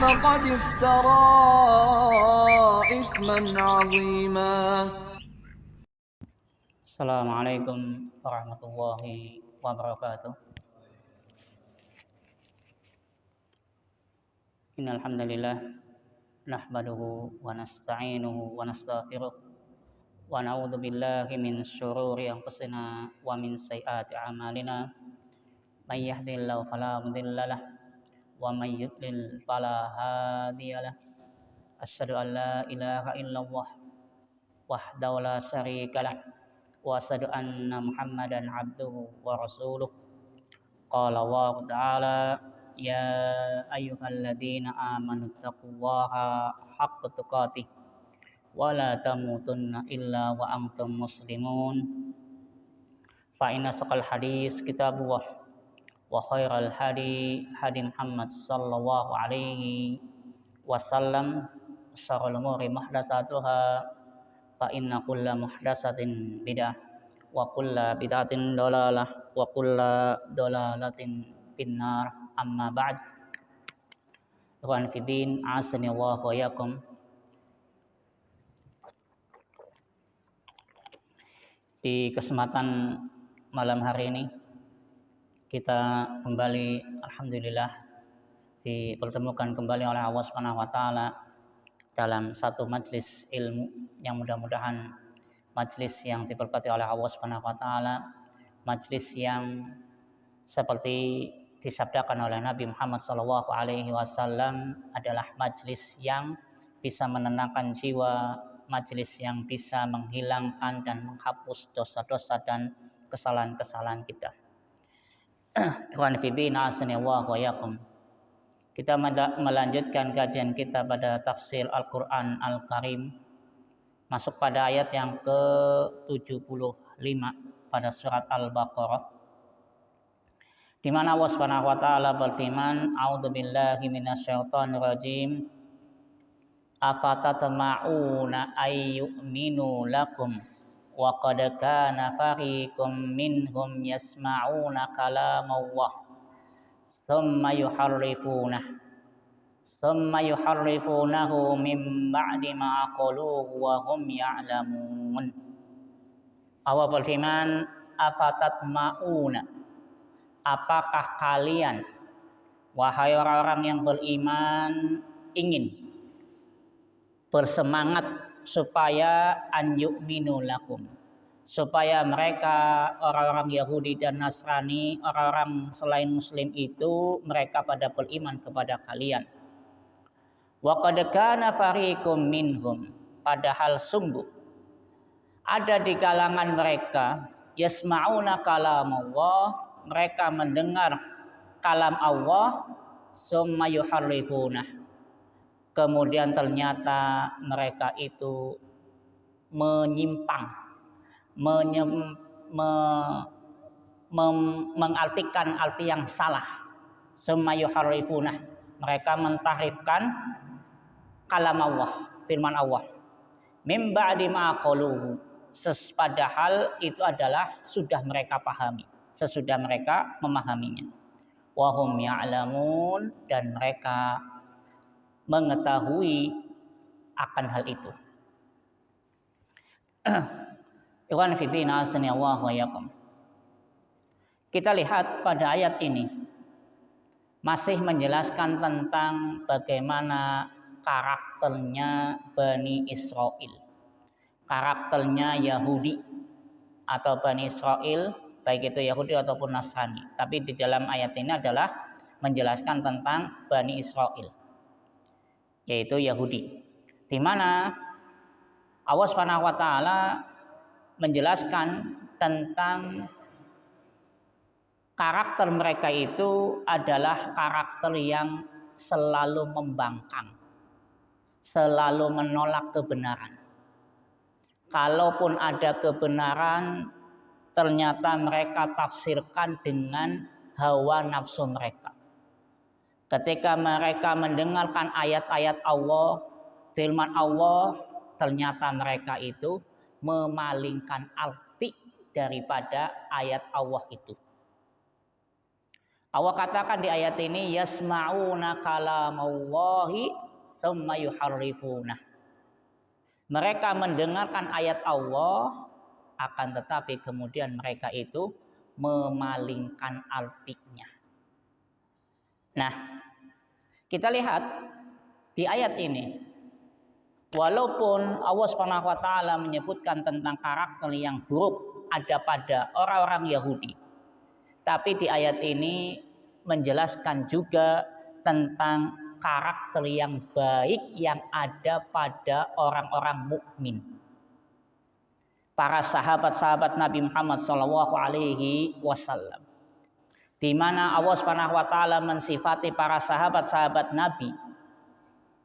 فقد افترى إثما عظيما. Assalamualaikum warahmatullahi wabarakatuh. Innal hamdalillah nahmaduhu wa nasta'inuhu wa nastaghfiruh wa na'udzu billahi min syururi anfusina wa min sayyiati a'malina. May yahdihillahu fala mudilla lahu wa may yudlil fala hadiyalah. Asyhadu an la ilaha illallah wahdahu la syarikalah wa asyhadu anna Muhammadan abduhu wa rasuluh. Qala Allah ta'ala ya ayyuhalladzina amanu taqullaha haqqa tuqatih wa la tamutunna illa wa antum muslimun. Fa inna saqal hadis kitabullah wa khairal hadi Muhammad sallallahu alaihi wasallam. Syarrul umuri muhdatsatuha fa inna kulla muhdatsatin bid'ah wa kulla bid'atin dhalalah wa kulla dhalalatin finnar. Amma ba'd. Ikhwan fiddin, asani Allah wa yakum. Di kesempatan malam hari ini kita kembali, alhamdulillah, dipertemukan kembali oleh Allah Subhanahu wa taala dalam satu majlis ilmu yang mudah-mudahan majlis yang diberkati oleh Allah Subhanahu wa taala, majlis yang seperti disabdakan oleh Nabi Muhammad sallallahu alaihi wasallam adalah majlis yang bisa menenangkan jiwa, majlis yang bisa menghilangkan dan menghapus dosa-dosa dan kesalahan-kesalahan kita. Ikhwan fillah, asanallahu wa yakum. Kita melanjutkan kajian kita pada tafsir Al-Quran Al-Karim, masuk pada ayat yang ke-75 pada surat Al-Baqarah, di mana Allah Subhanahu wa taala berfirman, a'udzubillahi minasyaitonir rajim, afatatma'una ayyuminu lakum wa qad kana fariqum minhum yasma'una kalamullah thumma yuharrifunahu min ba'di ma aqaluhu wa hum ya'lamun. Allah berfirman, afatatma'una, apakah kalian wahai orang-orang yang beriman ingin bersemangat supaya an yu'minu lakum, supaya mereka orang-orang Yahudi dan Nasrani, orang-orang selain Muslim itu, mereka pada beriman kepada kalian. Wa qad kana fariqum minhum, padahal sungguh ada di kalangan mereka yasma'una kalamullah, mereka mendengar kalam Allah, summa yuharrifunah, kemudian ternyata mereka itu menyimpang, mengartikan arti yang salah. Summa yuharrifunah, mereka mentahrifkan kalam Allah, firman Allah, mim ba'di ma qaluhu, padahal itu adalah sudah mereka pahami, sesudah mereka memahaminya. Wa hum ya'lamun, dan mereka mengetahui akan hal itu. Ikhwan fillah, asanallahu wa yakum. Kita lihat pada ayat ini masih menjelaskan tentang bagaimana karakternya Bani Israel, karakternya Yahudi atau Bani Israel, baik itu Yahudi ataupun Nasrani. Tapi di dalam ayat ini adalah menjelaskan tentang Bani Israel, yaitu Yahudi, di mana Allah Subhanahu wa taala menjelaskan tentang karakter mereka itu adalah karakter yang selalu membangkang, selalu menolak kebenaran. Kalaupun ada kebenaran, ternyata mereka tafsirkan dengan hawa nafsu mereka. Ketika mereka mendengarkan ayat-ayat Allah, firman Allah, ternyata mereka itu memalingkan arti daripada ayat Allah itu. Allah katakan di ayat ini yasma'una kalamallahi tsumma yuharrifunah. Mereka mendengarkan ayat Allah, akan tetapi kemudian mereka itu memalingkan artinya. Nah, kita lihat di ayat ini, walaupun Allah Subhanahu wa taala menyebutkan tentang karakter yang buruk ada pada orang-orang Yahudi, tapi di ayat ini menjelaskan juga tentang karakter yang baik yang ada pada orang-orang mukmin. Para sahabat-sahabat Nabi Muhammad SAW, di mana Allah Subhanahu wa taala mensifati para sahabat-sahabat Nabi.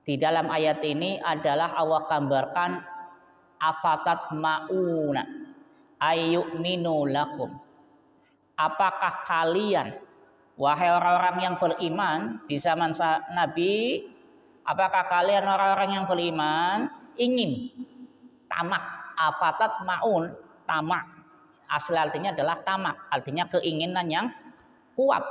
Di dalam ayat ini adalah Allah gambarkan afatat mauna ayyuminu lakum. Apakah kalian, wahai orang-orang yang beriman di zaman Nabi, apakah kalian orang-orang yang beriman ingin tamak? Afatat maun, tamak. Asli artinya adalah tamak, artinya keinginan yang kuat.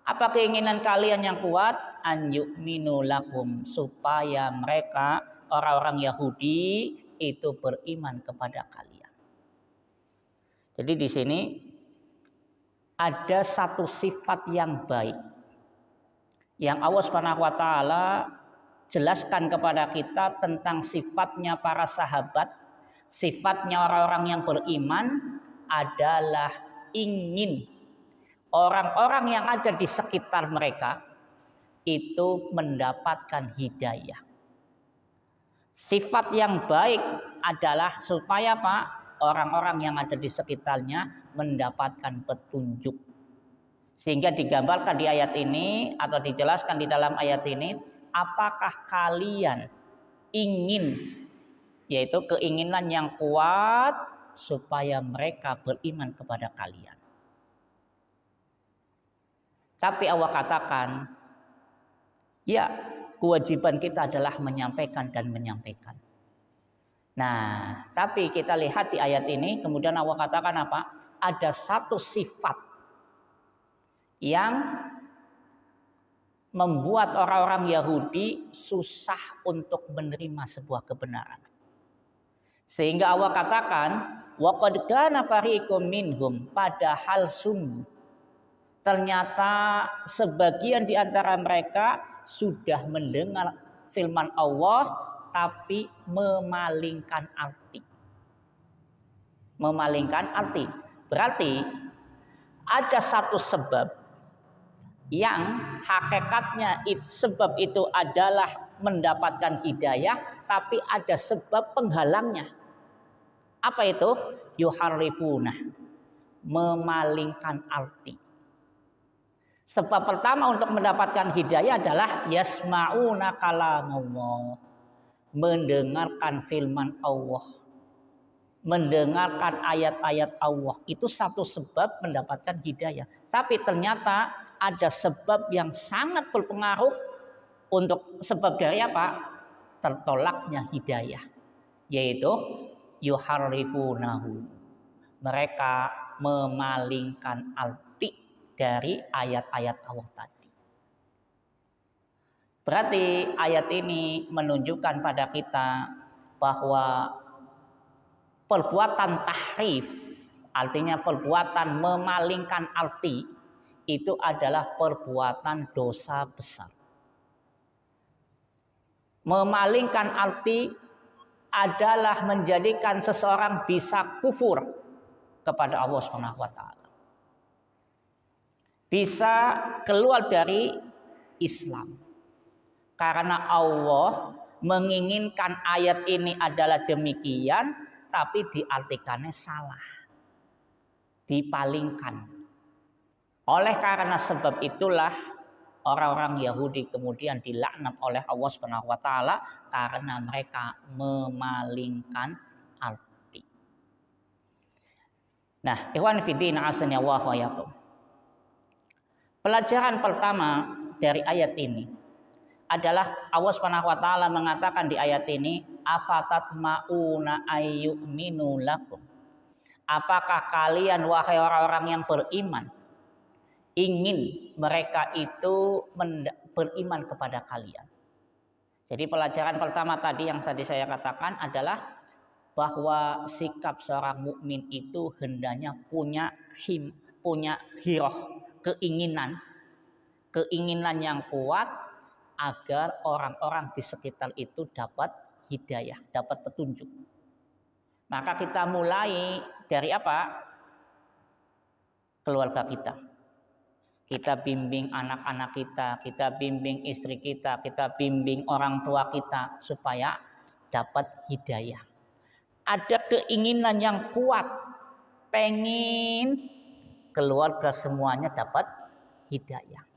Apa keinginan kalian yang kuat? An yu'minu lakum, supaya mereka orang-orang Yahudi itu beriman kepada kalian. Jadi di sini ada satu sifat yang baik yang Allah Subhanahu wa taala jelaskan kepada kita tentang sifatnya para sahabat, sifatnya orang-orang yang beriman adalah ingin orang-orang yang ada di sekitar mereka itu mendapatkan hidayah. Sifat yang baik adalah supaya orang-orang yang ada di sekitarnya mendapatkan petunjuk. Sehingga digambarkan di ayat ini atau dijelaskan di dalam ayat ini, apakah kalian ingin, yaitu keinginan yang kuat supaya mereka beriman kepada kalian. Tapi Allah katakan, ya, kewajiban kita adalah menyampaikan dan menyampaikan. Nah, tapi kita lihat di ayat ini, kemudian Allah katakan apa? Ada satu sifat yang membuat orang-orang Yahudi susah untuk menerima sebuah kebenaran. Sehingga Allah katakan, wa qad kana fariqum minhum, padahal sungguh ternyata sebagian di antara mereka sudah mendengar firman Allah tapi memalingkan arti. Memalingkan arti. Berarti ada satu sebab yang hakikatnya sebab itu adalah mendapatkan hidayah, tapi ada sebab penghalangnya. Apa itu? Yuharrifunah, memalingkan arti. Sebab pertama untuk mendapatkan hidayah adalah yasma'una kalamullah, mendengarkan firman Allah, mendengarkan ayat-ayat Allah. Itu satu sebab mendapatkan hidayah. Tapi ternyata ada sebab yang sangat berpengaruh untuk sebab dari apa? Tertolaknya hidayah, yaitu yuharrifunahu, mereka memalingkan arti dari ayat-ayat Allah tadi. Berarti ayat ini menunjukkan pada kita bahwa perbuatan tahrif, artinya perbuatan memalingkan arti, itu adalah perbuatan dosa besar. Memalingkan arti adalah menjadikan seseorang bisa kufur kepada Allah Subhanahu wa taala. Bisa keluar dari Islam. Karena Allah menginginkan ayat ini adalah demikian, tapi diartikannya salah. Dipalingkan. Oleh karena sebab itulah orang-orang Yahudi kemudian dilaknat oleh Allah Subhanahu wa taala karena mereka memalingkan arti. Nah, ikhwan fillah azani Allah wa iyyakum. Pelajaran pertama dari ayat ini adalah Allah Subhanahu wa taala mengatakan di ayat ini, afatat mauna ayyuminu lakum. Apakah kalian wahai orang-orang yang beriman ingin mereka itu beriman kepada kalian. Jadi pelajaran pertama tadi yang tadi saya katakan adalah bahwa sikap seorang mukmin itu hendaknya punya hiroh, keinginan yang kuat agar orang-orang di sekitar itu dapat hidayah, dapat petunjuk. Maka kita mulai dari apa? Keluarga kita. Kita bimbing anak-anak kita bimbing istri kita bimbing orang tua kita supaya dapat hidayah. Ada keinginan yang kuat, pengen keluarga semuanya dapat hidayah.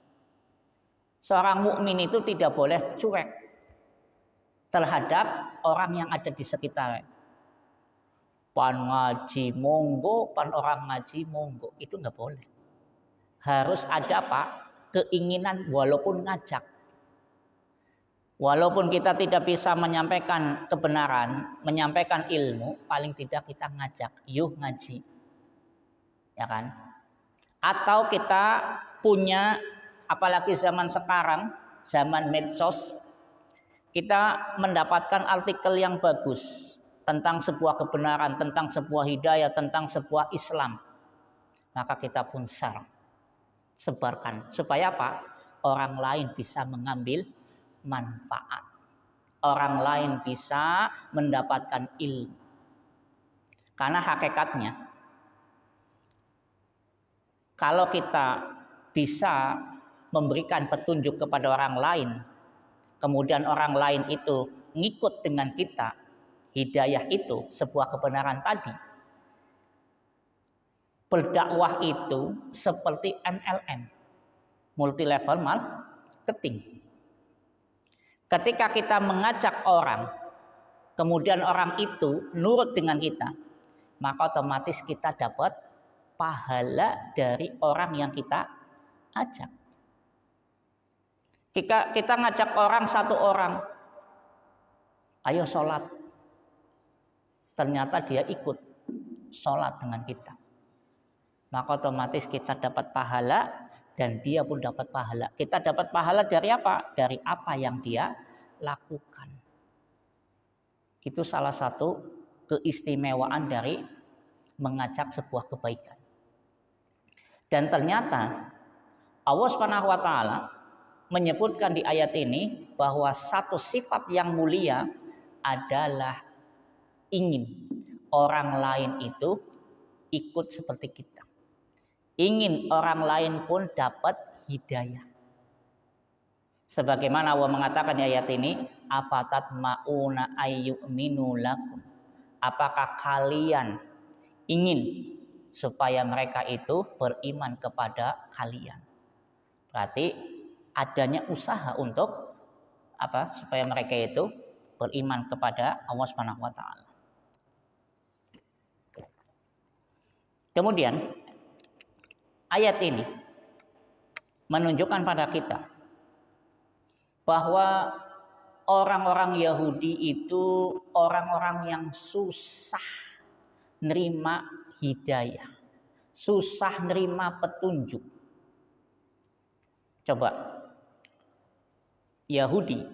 Seorang mukmin itu tidak boleh cuek terhadap orang yang ada di sekitar. Pan ngaji monggo, pan orang ngaji monggo, itu nggak boleh. Harus ada apa? Keinginan walaupun ngajak. Walaupun kita tidak bisa menyampaikan kebenaran, menyampaikan ilmu, paling tidak kita ngajak, yuk ngaji. Ya kan? Atau kita punya, apalagi zaman sekarang, zaman medsos, kita mendapatkan artikel yang bagus tentang sebuah kebenaran, tentang sebuah hidayah, tentang sebuah Islam. Maka kita pun sebarkan. Supaya apa? Orang lain bisa mengambil manfaat. Orang lain bisa mendapatkan ilmu. Karena hakikatnya, kalau kita bisa memberikan petunjuk kepada orang lain, kemudian orang lain itu ngikut dengan kita, hidayah itu, sebuah kebenaran tadi, berdakwah itu seperti MLM, multi level marketing. Ketika kita mengajak orang, kemudian orang itu nurut dengan kita, maka otomatis kita dapat pahala dari orang yang kita ajak. Kita ngajak orang, satu orang, ayo sholat. Ternyata dia ikut sholat dengan kita. Maka otomatis kita dapat pahala dan dia pun dapat pahala. Kita dapat pahala dari apa? Dari apa yang dia lakukan. Itu salah satu keistimewaan dari mengajak sebuah kebaikan. Dan ternyata Allah Subhanahu wa taala menyebutkan di ayat ini bahwa satu sifat yang mulia adalah ingin orang lain itu ikut seperti kita. Ingin orang lain pun dapat hidayah. Sebagaimana Allah mengatakan di ayat ini, afatat mauna ayyuminu lakum. Apakah kalian ingin supaya mereka itu beriman kepada kalian? Berarti adanya usaha untuk apa? Supaya mereka itu beriman kepada Allah Subhanahu wa taala. Kemudian ayat ini menunjukkan pada kita bahwa orang-orang Yahudi itu orang-orang yang susah nerima hidayah, susah nerima petunjuk. Coba, Yahudi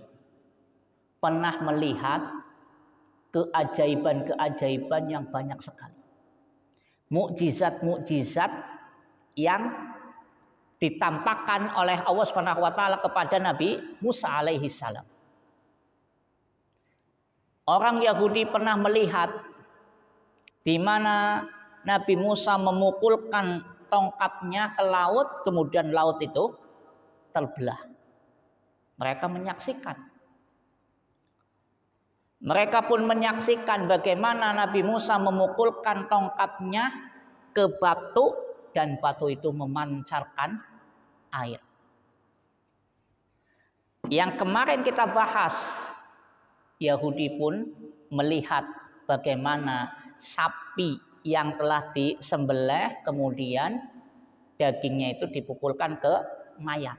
pernah melihat keajaiban-keajaiban yang banyak sekali. Mukjizat-mukjizat yang ditampakkan oleh Allah Subhanahu wa taala kepada Nabi Musa alaihi salam. Orang Yahudi pernah melihat di mana Nabi Musa memukulkan tongkatnya ke laut, kemudian laut itu terbelah. Mereka menyaksikan. Mereka pun menyaksikan bagaimana Nabi Musa memukulkan tongkatnya ke batu dan batu itu memancarkan air. Yang kemarin kita bahas, Yahudi pun melihat bagaimana sapi yang telah disembelih kemudian dagingnya itu dipukulkan ke mayat.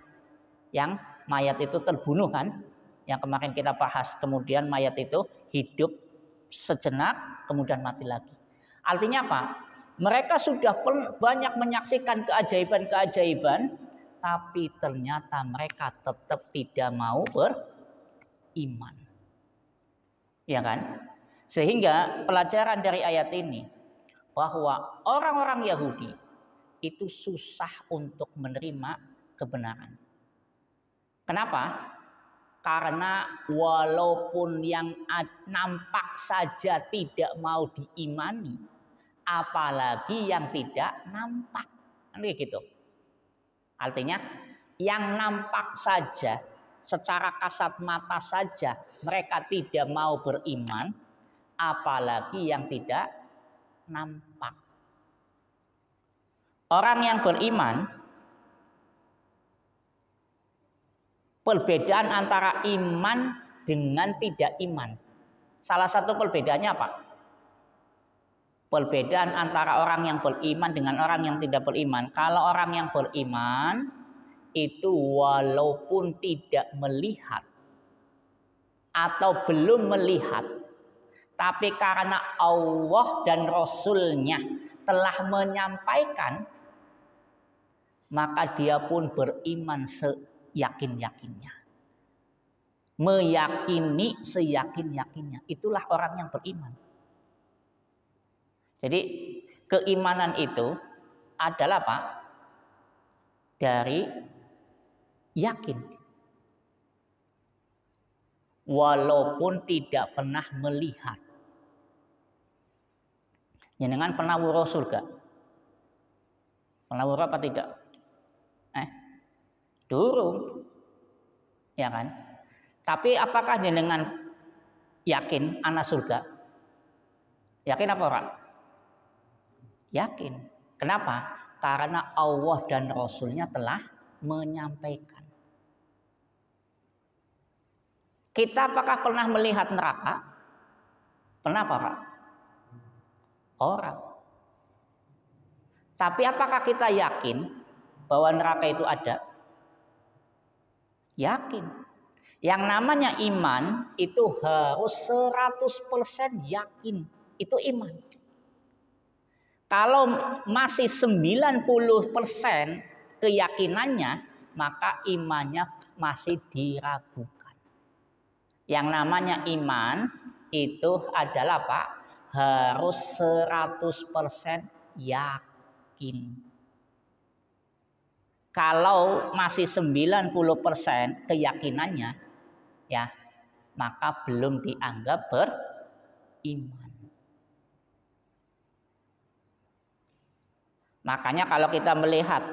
Yang mayat itu terbunuh kan? Yang kemarin kita bahas, kemudian mayat itu hidup sejenak kemudian mati lagi. Artinya apa? Mereka sudah banyak menyaksikan keajaiban-keajaiban, tapi ternyata mereka tetap tidak mau beriman. Ya kan? Sehingga pelajaran dari ayat ini bahwa orang-orang Yahudi itu susah untuk menerima kebenaran. Kenapa? Karena walaupun yang nampak saja tidak mau diimani, apalagi yang tidak nampak. Kan gitu. Artinya yang nampak saja, secara kasat mata saja mereka tidak mau beriman, apalagi yang tidak nampak. Orang yang beriman, perbedaan antara iman dengan tidak iman. Salah satu perbedaannya apa? Perbedaan antara orang yang beriman dengan orang yang tidak beriman. Kalau orang yang beriman itu walaupun tidak melihat atau belum melihat, tapi karena Allah dan Rasul-Nya telah menyampaikan, maka dia pun beriman seyakin-yakinnya. Meyakini seyakin-yakinnya. Itulah orang yang beriman. Jadi keimanan itu adalah apa? Dari yakin. Walaupun tidak pernah melihat. Jenengan pernah wuro surga? Pernah wuro apa tidak? Durung. Ya kan? Tapi apakah jenengan yakin anak surga? Yakin apa orang? Yakin. Kenapa? Karena Allah dan Rasul-Nya telah menyampaikan. Kita apakah pernah melihat neraka? Pernah apa, Pak? Orang. Tapi apakah kita yakin bahwa neraka itu ada? Yakin. Yang namanya iman itu harus 100% yakin. Itu iman. Kalau masih 90% keyakinannya, maka imannya masih diragukan. Yang namanya iman itu adalah Pak, harus 100% yakin. Kalau masih 90% keyakinannya, ya, maka belum dianggap beriman. Makanya kalau kita melihat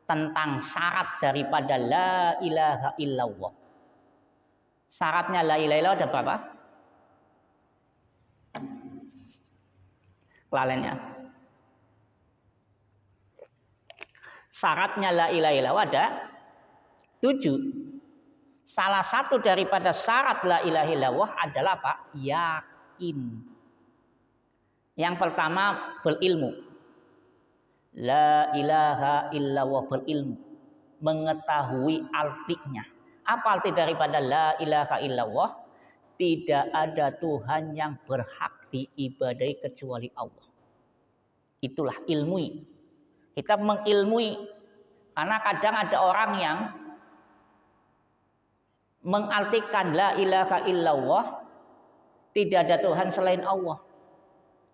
tentang syarat daripada la ilaha illallah. Syaratnya la ilaha illallah ada berapa? Kelalaiannya. Syaratnya la ilaha illallah ada 7. Salah satu daripada syarat la ilaha illallah adalah apa? Yakin. Yang pertama berilmu. La ilaha illallah, berilmu, mengetahui artinya. Apa arti daripada la ilaha illallah? Tidak ada Tuhan yang berhak diibadahi kecuali Allah. Itulah ilmui. Kita mengilmui. Karena kadang ada orang yang mengartikan la ilaha illallah, tidak ada Tuhan selain Allah.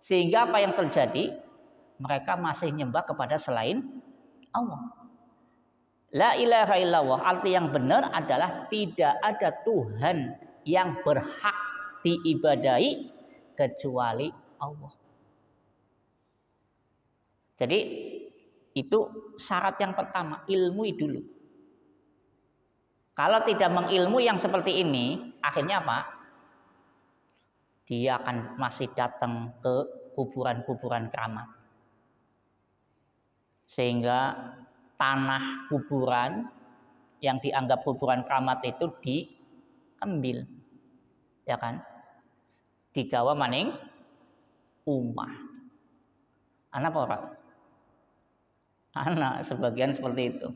Sehingga apa yang terjadi? Mereka masih nyembah kepada selain Allah. La ilaha illallah, arti yang benar adalah tidak ada Tuhan yang berhak diibadahi kecuali Allah. Jadi itu syarat yang pertama, ilmui dulu. Kalau tidak mengilmu yang seperti ini, akhirnya apa? Dia akan masih datang ke kuburan-kuburan keramat. Sehingga tanah kuburan yang dianggap kuburan keramat itu diambil, ya kan? Digawa maning umah. Anak apa orang? Anak sebagian seperti itu.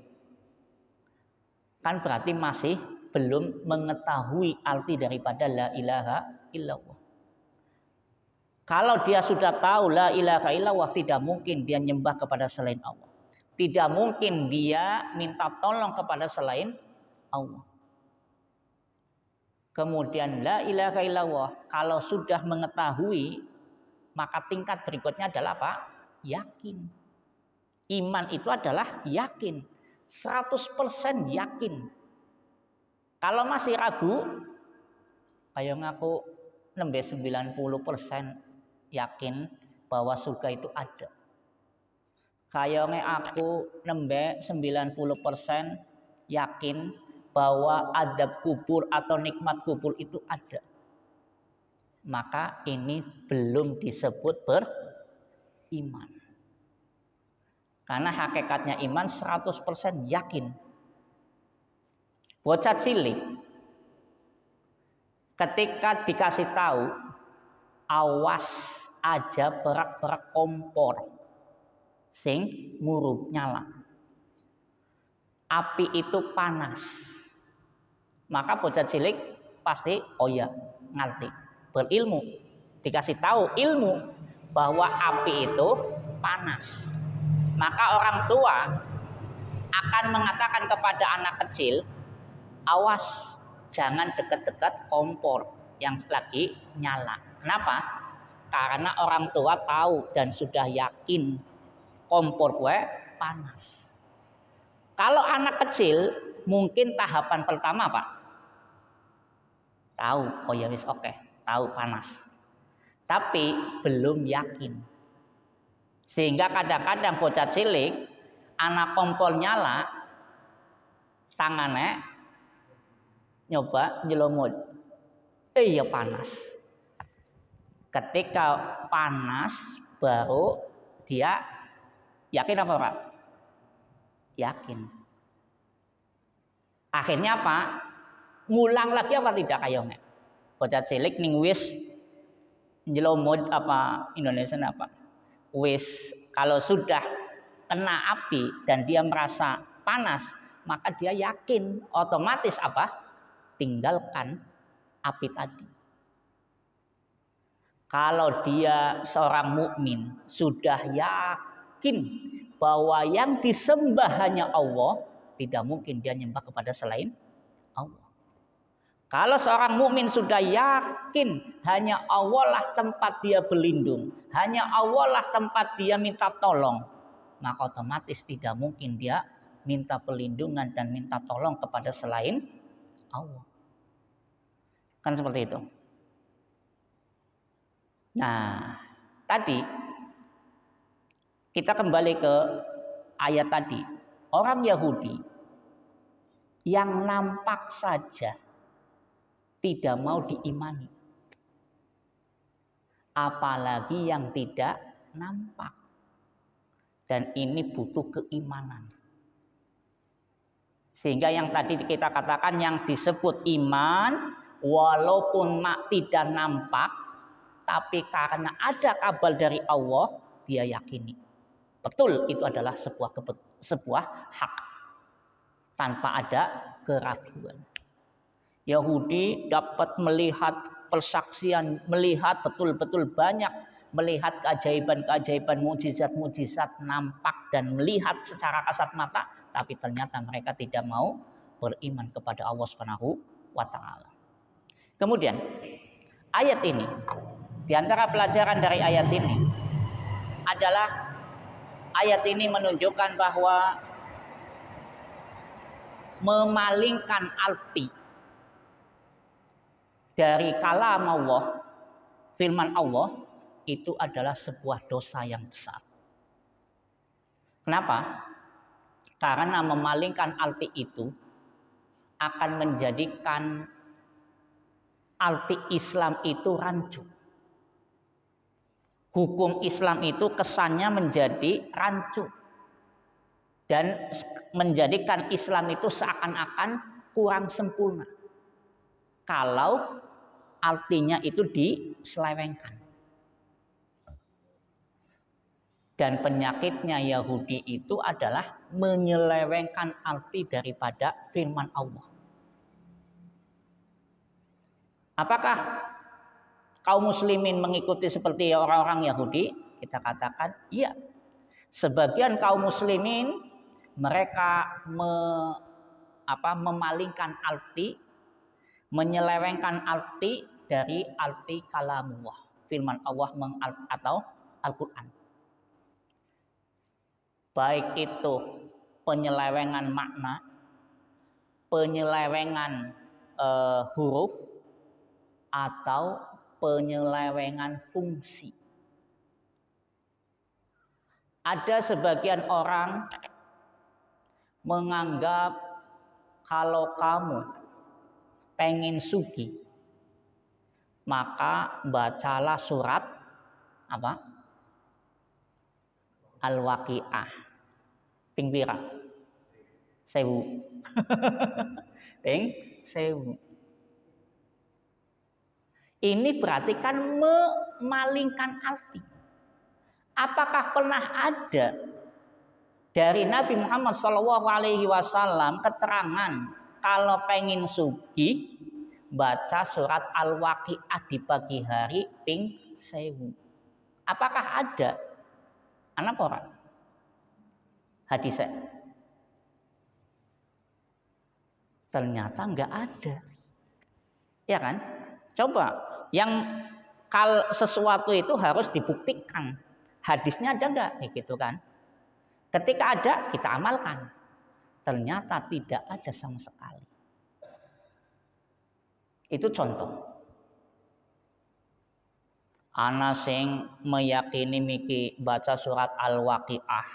Kan berarti masih belum mengetahui arti daripada la ilaha illallah. Kalau dia sudah tahu la ilaha illallah, tidak mungkin dia nyembah kepada selain Allah. Tidak mungkin dia minta tolong kepada selain Allah. Kemudian la ilaha illallah, kalau sudah mengetahui, maka tingkat berikutnya adalah apa? Yakin. Iman itu adalah yakin. 100% yakin. Kalau masih ragu, kayak ngaku nembe 90% yakin bahwa surga itu ada. Kayaknya aku nembe 90% yakin bahwa adab kubur atau nikmat kubur itu ada. Maka ini belum disebut beriman. Karena hakikatnya iman 100% yakin. Bocah cilik ketika dikasih tahu, awas aja berak-berak kompor sing ngurup nyala. Api itu panas. Maka bocah cilik pasti oh ya ngerti, berilmu, dikasih tahu ilmu bahwa api itu panas. Maka orang tua akan mengatakan kepada anak kecil, awas jangan dekat-dekat kompor yang lagi nyala. Kenapa? Karena orang tua tahu dan sudah yakin kompor gue panas. Kalau anak kecil mungkin tahapan pertama Pak, tahu, oh ya wis oke, tahu panas. Tapi belum yakin. Sehingga kadang-kadang bocah cilik, anak kompor nyala, tangannya nyoba nyelomot. Iya panas. Ketika panas baru dia yakin apa Pak? Yakin. Akhirnya apa? Ngulang lagi apa tidak kayaknya? Bocah cilik ning wis nyelomot apa Indonesia apa? Wis kalau sudah kena api dan dia merasa panas, maka dia yakin otomatis apa? Tinggalkan api tadi. Kalau dia seorang mukmin sudah yakin bahwa yang disembah hanya Allah, tidak mungkin dia nyembah kepada selain Allah. Kalau seorang mukmin sudah yakin hanya Allah lah tempat dia berlindung, hanya Allah lah tempat dia minta tolong, maka otomatis tidak mungkin dia minta perlindungan dan minta tolong kepada selain Allah. Kan seperti itu. Nah, tadi kita kembali ke ayat tadi. Orang Yahudi yang nampak saja tidak mau diimani, apalagi yang tidak nampak, dan ini butuh keimanan. Sehingga yang tadi kita katakan yang disebut iman, walaupun tidak nampak, tapi karena ada kabar dari Allah, dia yakini betul itu adalah sebuah hak tanpa ada keraguan. Yahudi dapat melihat persaksian, melihat betul-betul banyak, melihat keajaiban-keajaiban, mukjizat-mukjizat nampak dan melihat secara kasat mata, tapi ternyata mereka tidak mau beriman kepada Allah Subhanahu wa taala. Kemudian ayat ini, di antara pelajaran dari ayat ini adalah ayat ini menunjukkan bahwa memalingkan arti dari kalam Allah, firman Allah, itu adalah sebuah dosa yang besar. Kenapa? Karena memalingkan arti itu akan menjadikan arti Islam itu rancu. Hukum Islam itu kesannya menjadi rancu dan menjadikan Islam itu seakan-akan kurang sempurna kalau artinya itu diselewengkan. Dan penyakitnya Yahudi itu adalah menyelewengkan arti daripada firman Allah. Apakah kaum muslimin mengikuti seperti orang-orang Yahudi? Kita katakan iya. Sebagian kaum muslimin mereka memalingkan arti, menyelewengkan arti dari arti kalamullah, firman Allah atau Al-Quran. Baik itu penyelewengan makna, penyelewengan huruf, atau penyelewengan fungsi. Ada sebagian orang menganggap kalau kamu pengen sugih, maka bacalah surat apa? Al-Waqiah. Ping pira? 1000. Ping 1000. Ini berarti kan memalingkan arti. Apakah pernah ada dari Nabi Muhammad SAW keterangan kalau pengen sugih baca surat Al-Waqiah di pagi hari ping 1000? Apakah ada? Anak orang hadisnya? Ternyata enggak ada. Ya kan? Coba yang sesuatu itu harus dibuktikan. Hadisnya ada enggak? Gitu kan? Ketika ada, kita amalkan. Ternyata tidak ada sama sekali. Itu contoh. Ana sing meyakini miki baca surat Al-Waqiah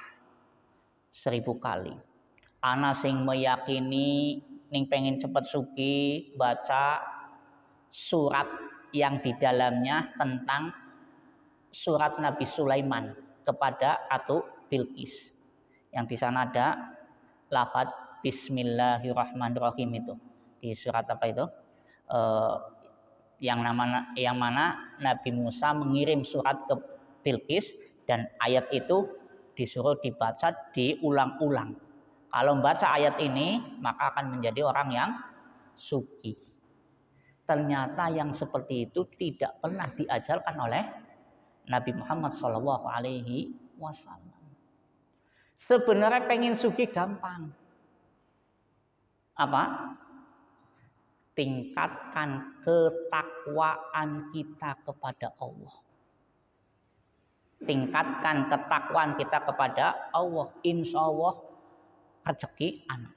1000 kali. Ana sing meyakini ning pengen cepet suki baca surat yang di dalamnya tentang surat Nabi Sulaiman kepada Ratu Bilqis. Yang di sana ada lafaz Bismillahirrahmanirrahim itu. Di surat apa itu? Yang mana Nabi Musa mengirim surat ke Bilqis dan ayat itu disuruh dibaca diulang-ulang. Kalau membaca ayat ini maka akan menjadi orang yang sugih. Ternyata yang seperti itu tidak pernah diajarkan oleh Nabi Muhammad SAW. Sebenarnya pengen sugih gampang. Apa? Tingkatkan ketakwaan kita kepada Allah. Tingkatkan ketakwaan kita kepada Allah. Insya Allah rezeki anak.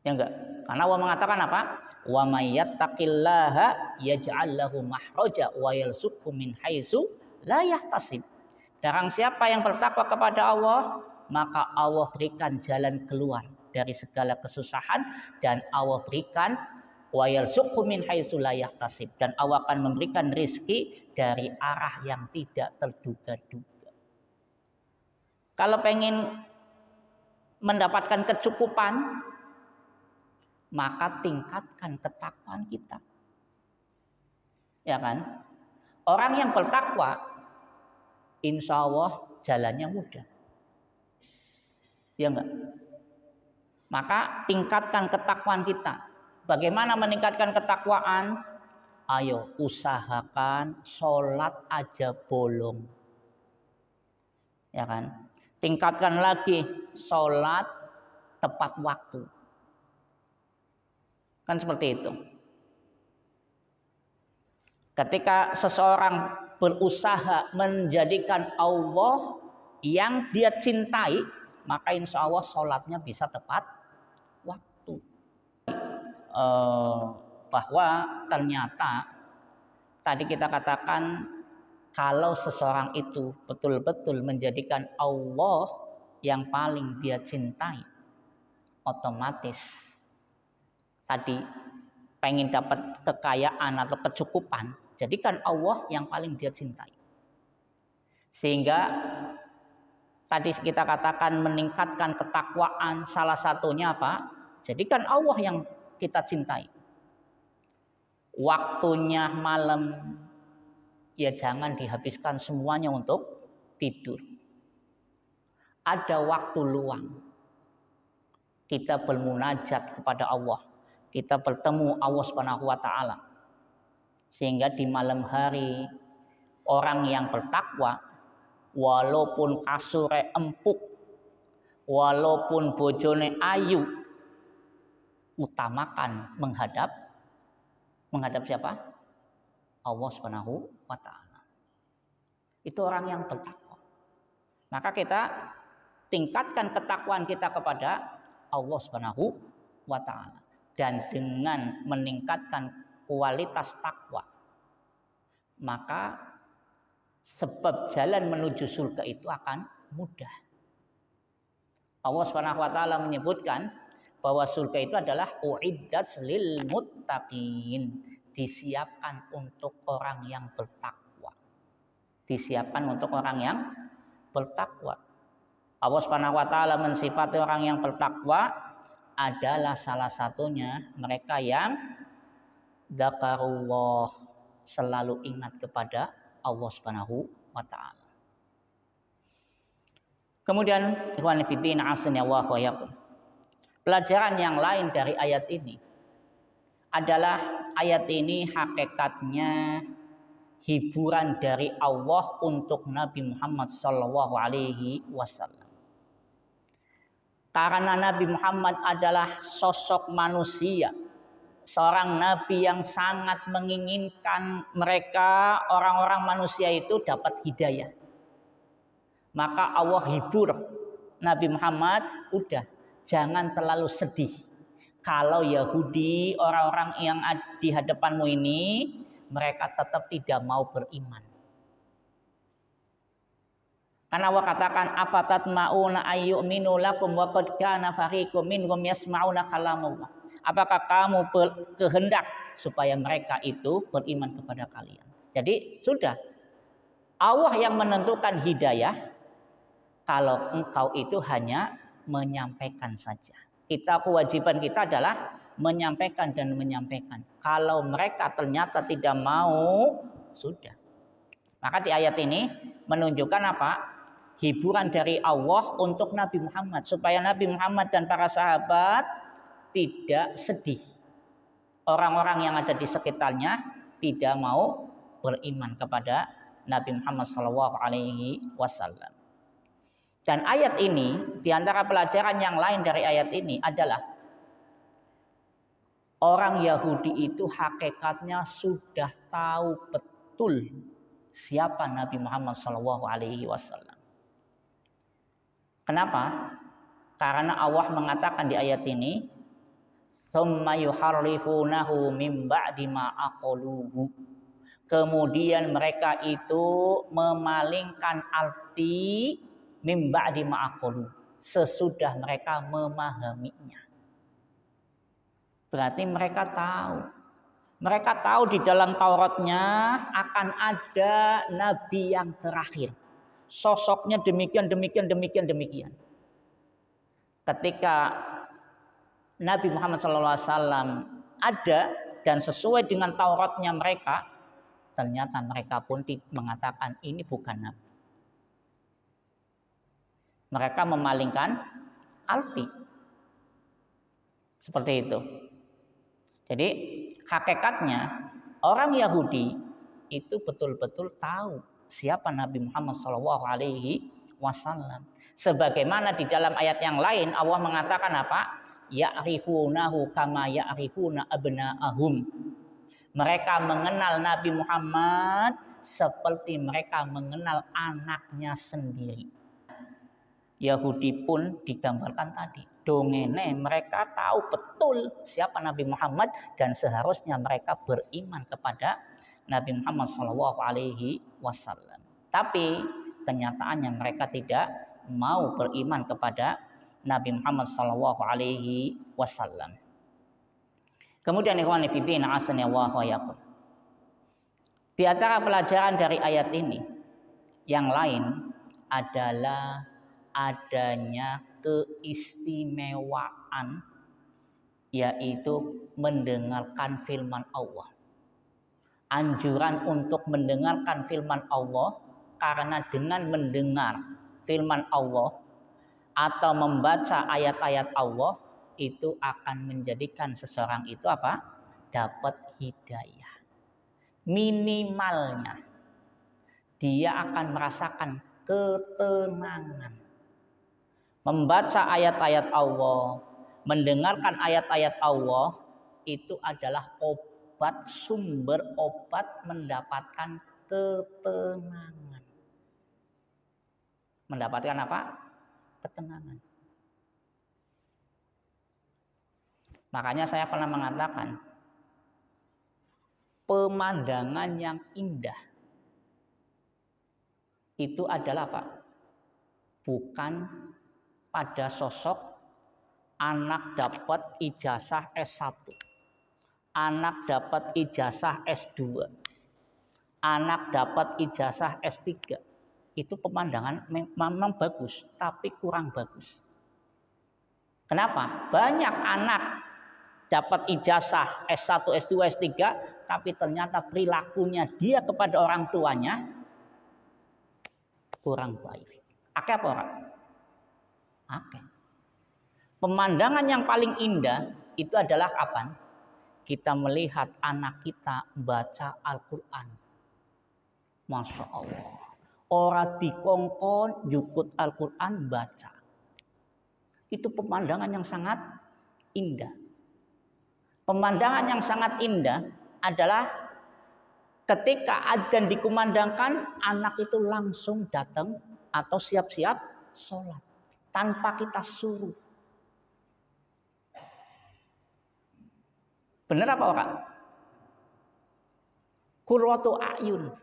Ya enggak? Karena Allah mengatakan apa? Wa may yattaqillaha yaj'al lahu mahraja wa yarzuqhu min haitsu la yahtasib. Barang siapa yang bertakwa kepada Allah, maka Allah berikan jalan keluar dari segala kesusahan dan Allah berikan wa yarzuqhu min haitsu la yahtasib, dan Allah akan memberikan rizki dari arah yang tidak terduga-duga. Kalau pengen mendapatkan kecukupan, maka tingkatkan ketakwaan kita. Ya kan? Orang yang bertakwa, insya Allah jalannya mudah. Ya enggak? Maka tingkatkan ketakwaan kita. Bagaimana meningkatkan ketakwaan? Ayo usahakan sholat aja bolong. Ya kan? Tingkatkan lagi sholat tepat waktu. Kan seperti itu. Ketika seseorang berusaha menjadikan Allah yang dia cintai, maka insya Allah sholatnya bisa tepat waktu. Bahwa ternyata tadi kita katakan kalau seseorang itu betul-betul menjadikan Allah yang paling dia cintai, otomatis tadi pengen dapat kekayaan atau kecukupan, jadikan Allah yang paling dia cintai. Sehingga tadi kita katakan meningkatkan ketakwaan, salah satunya apa? Jadikan Allah yang kita cintai. Waktunya malam, ya jangan dihabiskan semuanya untuk tidur. Ada waktu luang. Kita bermunajat kepada Allah. Kita bertemu Allah Subhanahu wa taala. Sehingga di malam hari orang yang bertakwa, walaupun kasure empuk, walaupun bojone ayu, utamakan menghadap siapa? Allah Subhanahu wa taala. Itu orang yang bertakwa. Maka kita tingkatkan ketakwaan kita kepada Allah Subhanahu wa taala, dan dengan meningkatkan kualitas takwa, maka sebab jalan menuju surga itu akan mudah. Allah Subhanahu wa taala menyebutkan bahwa surga itu adalah uiddat lil muttaqin, disiapkan untuk orang yang bertakwa. Disiapkan untuk orang yang bertakwa. Allah Subhanahu wa taala mensifati orang yang bertakwa adalah salah satunya mereka yang dzakarullah, selalu ingat kepada Allah Subhanahu wa taala. Kemudian ikhwan fillah azanillahu wa iyyakum. Pelajaran yang lain dari ayat ini adalah ayat ini hakikatnya hiburan dari Allah untuk Nabi Muhammad sallallahu alaihi wasallam. Karena Nabi Muhammad adalah sosok manusia, seorang nabi yang sangat menginginkan mereka orang-orang manusia itu dapat hidayah. Maka Allah hibur Nabi Muhammad, udah jangan terlalu sedih. Kalau Yahudi, orang-orang yang di hadapanmu ini, mereka tetap tidak mau beriman. Karena Allah katakan afatat mauna ayyuminu lakum wa qad kana fariqum minhum yasma'una kalamullah. Apakah kamu kehendak supaya mereka itu beriman kepada kalian? Jadi sudah Allah yang menentukan hidayah, kalau engkau itu hanya menyampaikan saja. Kewajiban kita adalah menyampaikan dan menyampaikan. Kalau mereka ternyata tidak mau, sudah. Maka di ayat ini menunjukkan apa? Hiburan dari Allah untuk Nabi Muhammad, supaya Nabi Muhammad dan para sahabat tidak sedih. Orang-orang yang ada di sekitarnya tidak mau beriman kepada Nabi Muhammad SAW. Dan ayat ini, di antara pelajaran yang lain dari ayat ini adalah orang Yahudi itu hakikatnya sudah tahu betul siapa Nabi Muhammad SAW. Kenapa? Karena Allah mengatakan di ayat ini, "Tsumma yuharrifunahu min ba'di ma aqaluhu." Kemudian mereka itu memalingkan arti min ba'di ma aqalu, sesudah mereka memahaminya. Berarti mereka tahu. Mereka tahu di dalam Tauratnya akan ada nabi yang terakhir. Sosoknya demikian. Ketika Nabi Muhammad SAW ada dan sesuai dengan Tauratnya mereka, ternyata mereka pun mengatakan ini bukan nabi. Mereka memalingkan arti. Seperti itu. Jadi hakikatnya orang Yahudi itu betul-betul tahu siapa Nabi Muhammad SAW. Sebagaimana di dalam ayat yang lain Allah mengatakan apa? Ya'rifunahu kama ya'rifuna abna'ahum. Mereka mengenal Nabi Muhammad seperti mereka mengenal anaknya sendiri. Yahudi pun digambarkan tadi. Dongene mereka tahu betul siapa Nabi Muhammad dan seharusnya mereka beriman kepada Nabi Muhammad SAW. Tapi kenyataannya mereka tidak mau beriman kepada Nabi Muhammad SAW. Kemudian ikhwan fillah azanillahu wa iyyakum. Di antara pelajaran dari ayat ini yang lain adalah adanya keistimewaan, yaitu mendengarkan firman Allah. Anjuran untuk mendengarkan firman Allah, karena dengan mendengar firman Allah atau membaca ayat-ayat Allah itu akan menjadikan seseorang itu apa? Dapat hidayah. minimalnya dia akan merasakan ketenangan. Membaca ayat-ayat Allah, mendengarkan ayat-ayat Allah itu adalah obat, sumber obat mendapatkan ketenangan. Mendapatkan apa? Ketenangan. Makanya saya pernah mengatakan, pemandangan yang indah itu adalah apa? Bukan pada sosok anak dapat ijazah S1, anak dapat ijazah S2, anak dapat ijazah S3. Itu pemandangan memang bagus, tapi kurang bagus. Kenapa? Banyak anak dapat ijazah S1, S2, S3, tapi ternyata perilakunya dia kepada orang tuanya kurang baik. Akeh apa orang? Akeh. Pemandangan yang paling indah itu adalah kapan? Kita melihat anak kita baca Al-Quran. Masya Allah. Orang dikongkon jukut Al-Quran baca. Itu pemandangan yang sangat indah. Pemandangan yang sangat indah adalah ketika adzan dikumandangkan, anak itu langsung datang atau siap-siap sholat tanpa kita suruh. Benar apa orang? Qurratu a'yun.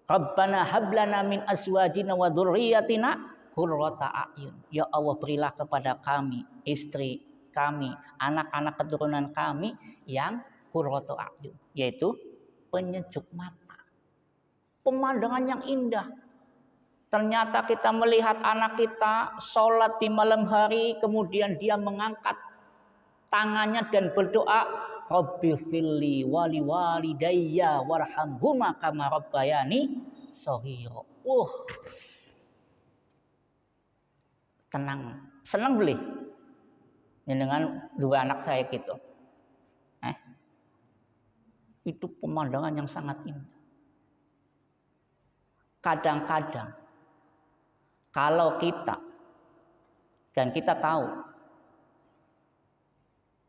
Rabbana hablana min azwajina wa dzurriyyatina qurrata a'yun. Ya Allah, berilah kepada kami, istri kami, anak-anak keturunan kami yang qurratu a'yun, yaitu penyejuk mata. Pemandangan yang indah. Ternyata kita melihat anak kita sholat di malam hari, kemudian dia mengangkat tangannya dan berdoa, Rabbi filli wali walidayya warhamhuma kama rabbayani shaghira. Tenang, senang boleh dengan dua anak saya gitu. Itu pemandangan yang sangat indah. Kadang-kadang kalau kita dan kita tahu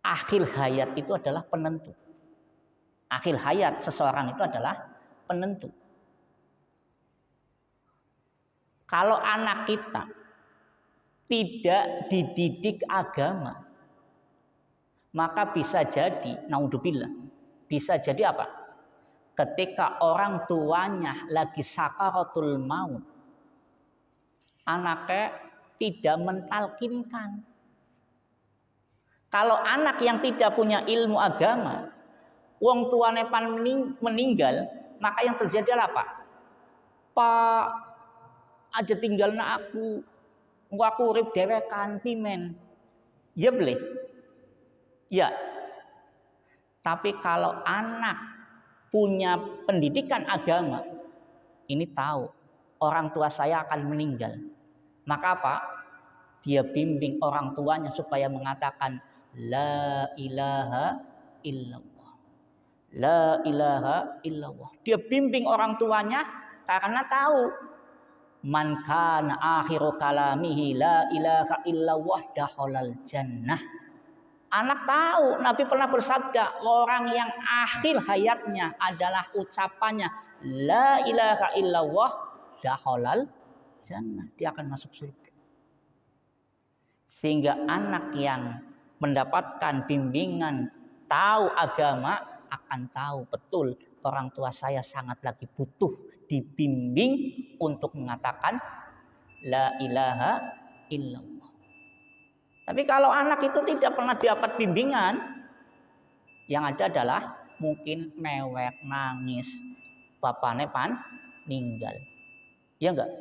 akhir hayat itu adalah penentu. Akhir hayat seseorang itu adalah penentu. Kalau anak kita tidak dididik agama, maka bisa jadi, naudzubillah, bisa jadi apa? Ketika orang tuanya lagi sakaratul maut, anaknya tidak mentalkinkan. Kalau anak yang tidak punya ilmu agama, wong tuane pan meninggal, maka yang terjadi adalah apa? Pak, aja tinggalna aku urip dewekan pimen. Ya boleh. Ya. Tapi kalau anak punya pendidikan agama, ini tahu orang tua saya akan meninggal. Maka apa? Dia bimbing orang tuanya supaya mengatakan la ilaha illallah. La ilaha illallah. Dia bimbing orang tuanya karena tahu man kana akhiru kalamihi la ilaha illallah dakhalal jannah. Anak tahu, Nabi pernah bersabda, orang yang akhir hayatnya adalah ucapannya la ilaha illallah dakhalal jannah, dia akan masuk surga. Sehingga anak yang mendapatkan bimbingan tahu agama akan tahu betul orang tua saya sangat lagi butuh dibimbing untuk mengatakan la ilaha illallah. Tapi kalau anak itu tidak pernah dapat bimbingan, yang ada adalah mungkin mewek, nangis, bapaknya meninggal. Ya enggak?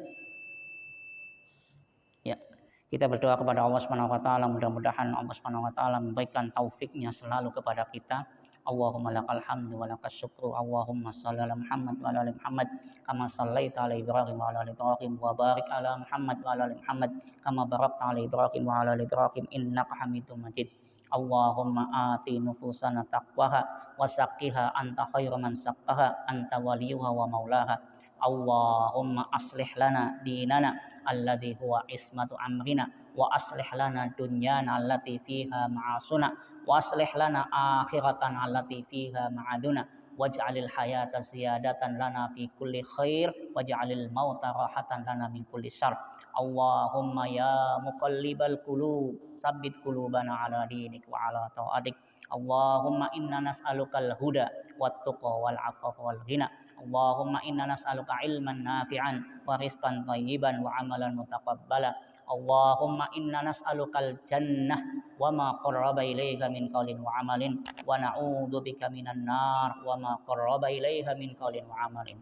Ya. Kita berdoa kepada Allah Subhanahu wa taala, mudah-mudahan Allah Subhanahu wa taala memberikan taufiknya selalu kepada kita. Allahumma lakal hamdu wa lakas syukru. Allahumma shalli ala Muhammad wa ala ali Muhammad kama shallaita ala Ibrahim wa ala ali Ibrahim wa barik ala Muhammad wa ala ali Muhammad kama barakta ala Ibrahim wa ala ali Ibrahim innaka Hamidum Majid. Allahumma ati nufusana taqwaha wa zakkiha anta khairu man zakkaha anta waliyuha wa maulaha. Allahumma aslih lana dinana alladhi huwa ismatu amrina wa aslih lana dunyana allati fiha ma'asuna wa aslih lana akhiratan allati fiha ma'aduna waj'alil hayata ziyadatan lana fi kulli khair waj'alil mauta rahatan lana min kulli syarr. Allahumma ya muqallibal qulub sabbit qulubana ala dinik wa ala ta'atik. Allahumma inna nas'alukal huda wat tuqa wal afafa wal ghina. Allahumma inna nas'aluka ilman nafi'an wa rizqan thayyiban wa amalan mutaqabbala. Allahumma inna nas'alukal jannah wa ma qarraba ilayha min qaulin wa amalin wa na'udzubika minan nar wa ma qarraba ilayha min qaulin wa amalin.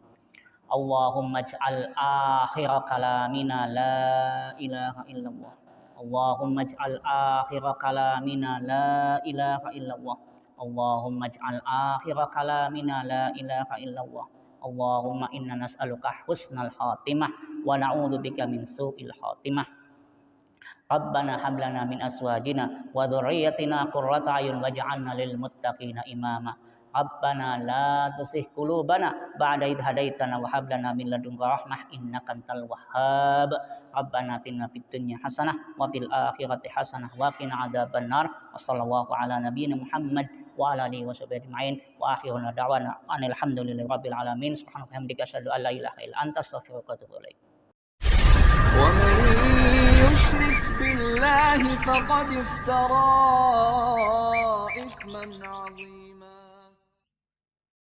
Allahumma ij'al akhira kalamina la ilaha illallah. Allahumma ij'al akhira kalamina la ilaha illallah. Allahumma ij'al akhira kalamina la ilaha illallah. Allahumma inna nas'aluka husnal khatimah wa na'udzubika min su'il khatimah. Rabbana hab lana min azwajina wa dhurriyyatina qurrata a'yun waj'alna lil muttaqina imama. Rabbana la tuzigh qulubana ba'da idh hadaitana wa hab lana min ladunka rahmah innaka antal wahhab. Rabbana atina fid dunya hasanah wa fil akhirati hasanah wa qina adzabannar. Wassallallahu ala nabiyyina Muhammad wa ala alihi wa sahbihi ajma'in wa akhiruna da'wana alhamdulillahi rabbil alamin. Subhanaka wa bihamdika asyhadu an la ilaha illa anta astaghfiruka wa atubu ilaik. ومن يشرك بالله فقد افترى إثما عظيما.